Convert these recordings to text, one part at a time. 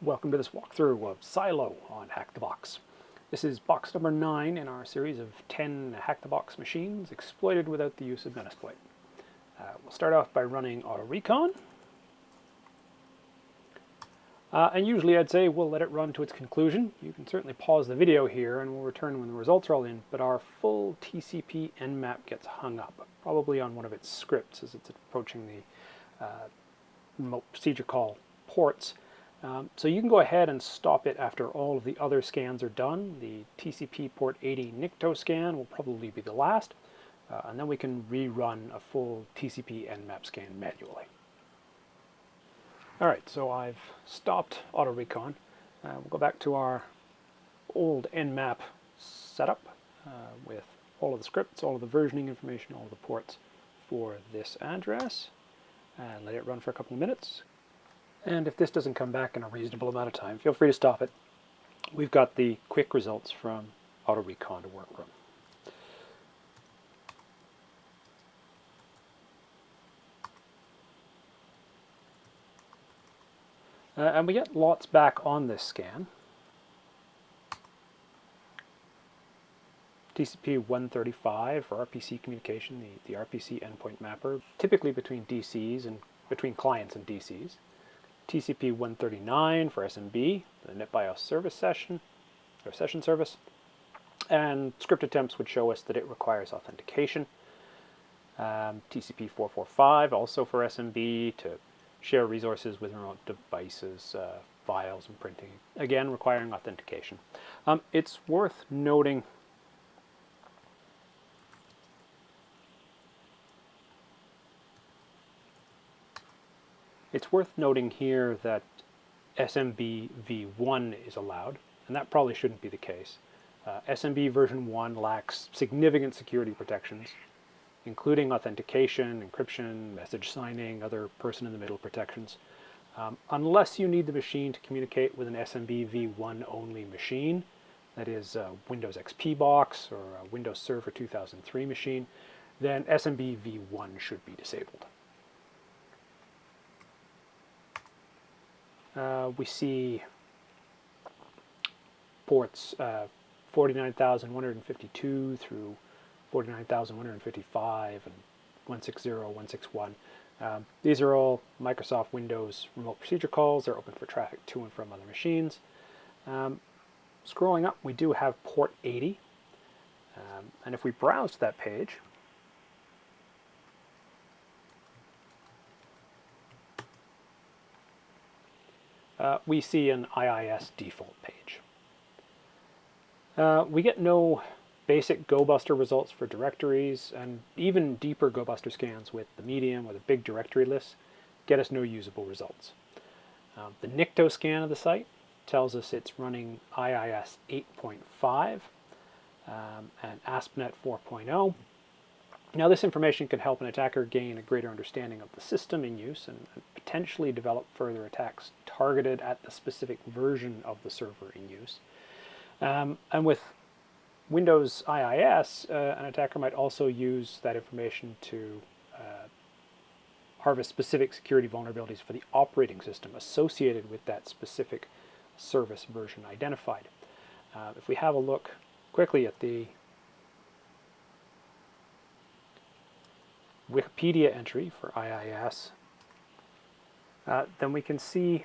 Welcome to this walkthrough of Silo on HackTheBox. This is box number 9 in our series of 10 HackTheBox machines exploited without the use of Metasploit. We'll start off by running auto recon. And usually I'd say we'll let it run to its conclusion. You can certainly pause the video here and we'll return when the results are all in, but our full TCP nmap gets hung up, probably on one of its scripts as it's approaching the remote procedure call ports. So you can go ahead and stop it after all of the other scans are done. The TCP port 80 NICTO scan will probably be the last, and then we can rerun a full TCP nmap scan manually. Alright, so I've stopped auto recon. We'll go back to our old nmap setup with all of the scripts, all of the versioning information, all of the ports for this address, and let it run for a couple of minutes. And if this doesn't come back in a reasonable amount of time, feel free to stop it. We've got the quick results from auto recon to work from. And we get lots back on this scan. TCP 135 for RPC communication, the RPC endpoint mapper, typically between DCs and between clients and DCs. TCP 139 for SMB, the NetBIOS service session, or session service. And script attempts would show us that it requires authentication. TCP 445 also for SMB to share resources with remote devices, files and printing, again requiring authentication. It's worth noting here that SMB v1 is allowed, and that probably shouldn't be the case. SMB version 1 lacks significant security protections, including authentication, encryption, message signing, other person-in-the-middle protections. Unless you need the machine to communicate with an SMB v1 only machine, that is a Windows XP box or a Windows Server 2003 machine, then SMB v1 should be disabled. We see ports 49,152 through 49,155 and 160, 161. These are all Microsoft Windows remote procedure calls. They're open for traffic to and from other machines. Scrolling up, we do have port 80. And if we browse to that page, we see an IIS default page. We get no basic GoBuster results for directories, and even deeper GoBuster scans with the medium or the big directory lists get us no usable results. The NICTO scan of the site tells us it's running IIS 8.5 and ASP.NET 4.0. Now this information can help an attacker gain a greater understanding of the system in use and potentially develop further attacks targeted at the specific version of the server in use. And with Windows IIS, an attacker might also use that information to harvest specific security vulnerabilities for the operating system associated with that specific service version identified. If we have a look quickly at the Wikipedia entry for IIS, then we can see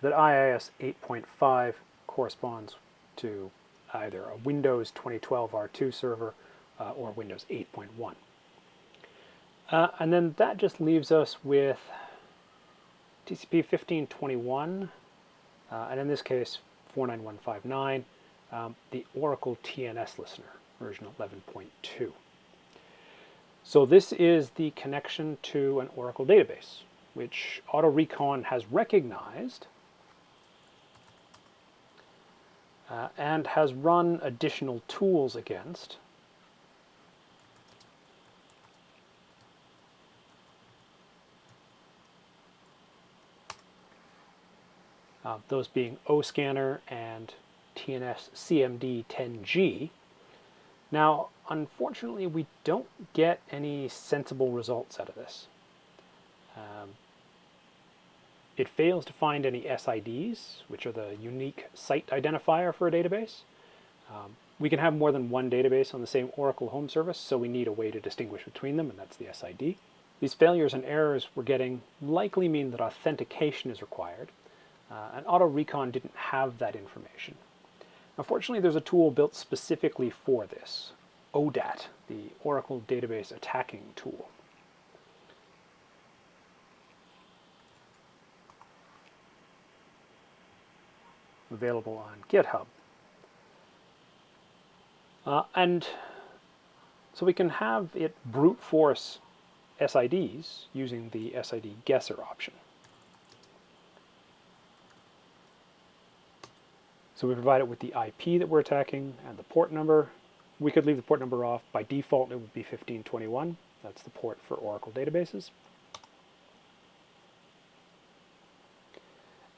that IIS 8.5 corresponds to either a Windows 2012 R2 server or Windows 8.1. And then that just leaves us with TCP 1521, and in this case 49159, the Oracle TNS listener, version 11.2. So this is the connection to an Oracle database, which Auto Recon has recognized and has run additional tools against. Those being OSCanner and TNS CMD 10G. Now, unfortunately, we don't get any sensible results out of this. it fails to find any SIDs, which are the unique site identifier for a database. We can have more than one database on the same Oracle home service, so we need a way to distinguish between them, and that's the SID. These failures and errors we're getting likely mean that authentication is required, and AutoRecon didn't have that information. Now, fortunately, there's a tool built specifically for this, ODAT, the Oracle Database Attacking Tool. Available on GitHub. And so we can have it brute force SIDs using the SID guesser option. So we provide it with the IP that we're attacking and the port number. We could leave the port number off. By default, it would be 1521. That's the port for Oracle databases.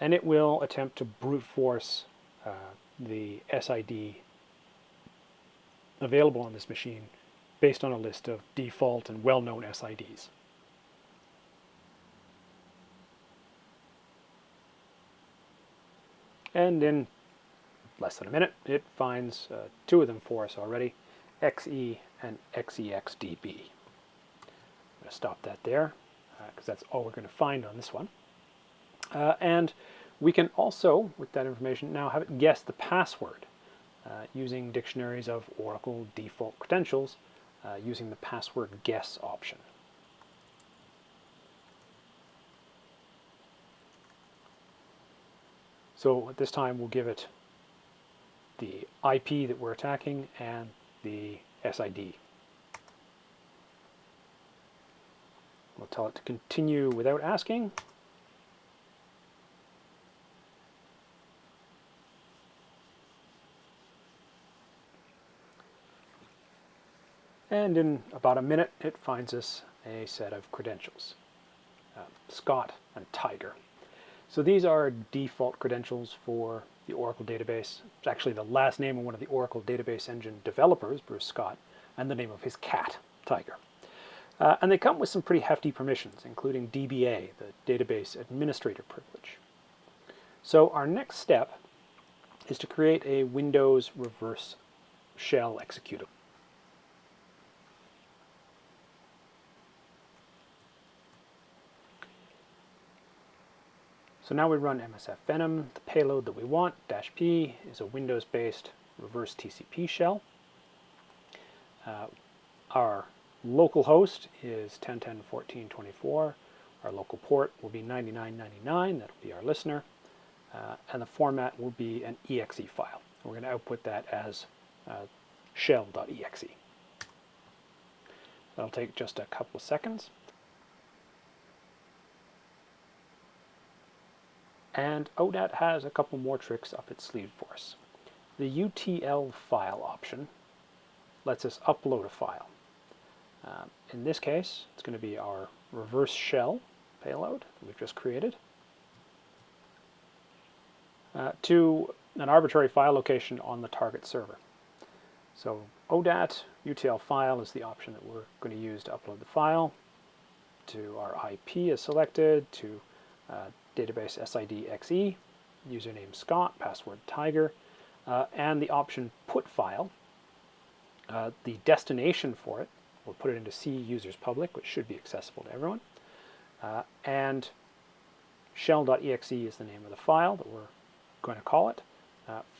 And it will attempt to brute force the SID available on this machine based on a list of default and well-known SIDs. And in less than a minute, it finds two of them for us already, XE and XEXDB. I'm going to stop that there because that's all we're going to find on this one. And we can also, with that information, now have it guess the password using dictionaries of Oracle default credentials using the password guess option. So at this time, we'll give it the IP that we're attacking and the SID. We'll tell it to continue without asking. And in about a minute, it finds us a set of credentials, Scott and Tiger. So these are default credentials for the Oracle database. It's actually the last name of one of the Oracle Database Engine developers, Bruce Scott, and the name of his cat, Tiger. And they come with some pretty hefty permissions, including DBA, the Database Administrator Privilege. So our next step is to create a Windows reverse shell executable. So now we run MSF Venom. The payload that we want, -p, is a Windows-based reverse TCP shell. Our local host is 10.10.14.24. Our local port will be 9999. That'll be our listener. And the format will be an exe file. We're going to output that as shell.exe. That'll take just a couple of seconds. And ODAT has a couple more tricks up its sleeve for us. The UTL file option lets us upload a file. In this case, it's going to be our reverse shell payload that we've just created to an arbitrary file location on the target server. So ODAT UTL file is the option that we're going to use to upload the file. To our IP is selected, to database SID XE, username Scott, password Tiger, and the option put file. The destination for it, we'll put it into C users public, which should be accessible to everyone. And shell.exe is the name of the file that we're going to call it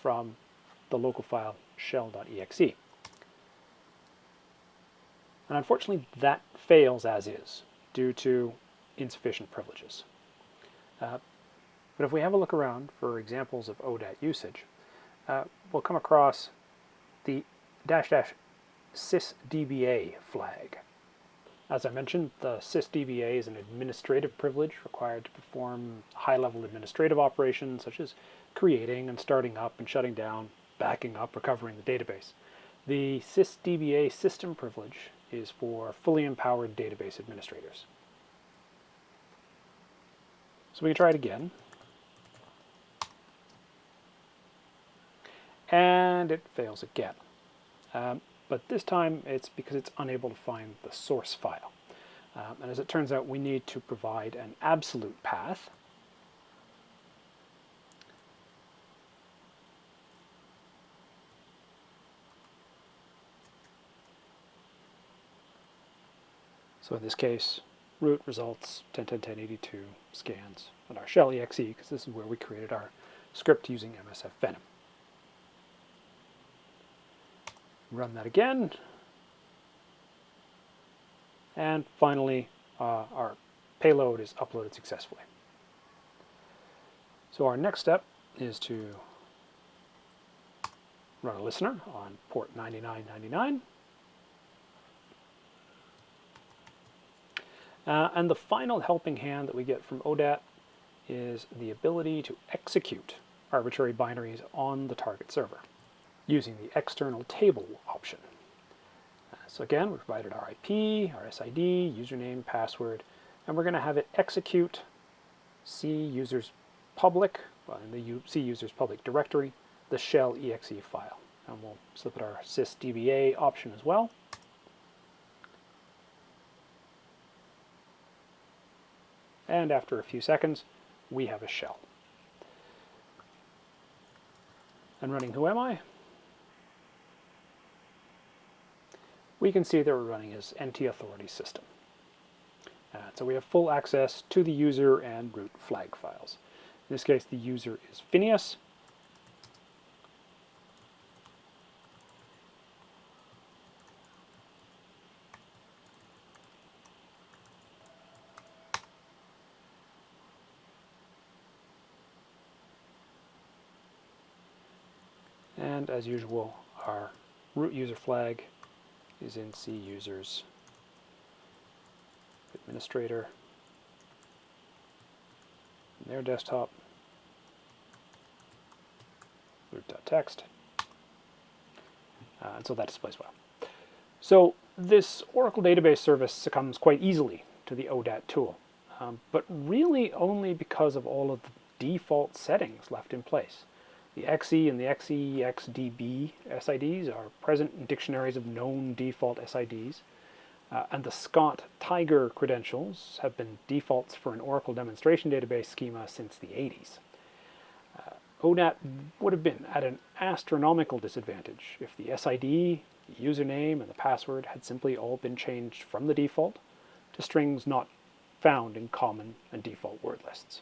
from the local file shell.exe. And unfortunately, that fails as is due to insufficient privileges. But if we have a look around for examples of ODAT usage, we'll come across the --sysdba flag. As I mentioned, the sysdba is an administrative privilege required to perform high-level administrative operations such as creating and starting up and shutting down, backing up, recovering the database. The sysdba system privilege is for fully empowered database administrators. So we can try it again. And it fails again. But this time it's because it's unable to find the source file. And as it turns out, we need to provide an absolute path So in this case, root results 10.10.10.82 scans and our shell exe, because this is where we created our script using MSF Venom. Run that again. And finally, our payload is uploaded successfully. So our next step is to run a listener on port 9999. And the final helping hand that we get from ODAT is the ability to execute arbitrary binaries on the target server using the external table option. So again, we provided our IP, our SID, username, password, and we're going to have it execute C users public, in the C users public directory, the shell exe file. And we'll slip it our sysdba option as well. And after a few seconds, we have a shell. And running Who Am I? We can see that we're running as NT authority system. So we have full access to the user and root flag files. In this case, the user is Phineas. And as usual, our root user flag is in C users administrator in their desktop, root.txt, and so that displays well. So this Oracle database service succumbs quite easily to the ODAT tool, but really only because of all of the default settings left in place. The XE and the XEXDB SIDs are present in dictionaries of known default SIDs, and the Scott Tiger credentials have been defaults for an Oracle demonstration database schema since the 80s. ODAT would have been at an astronomical disadvantage if the SID, the username, and the password had simply all been changed from the default to strings not found in common and default word lists.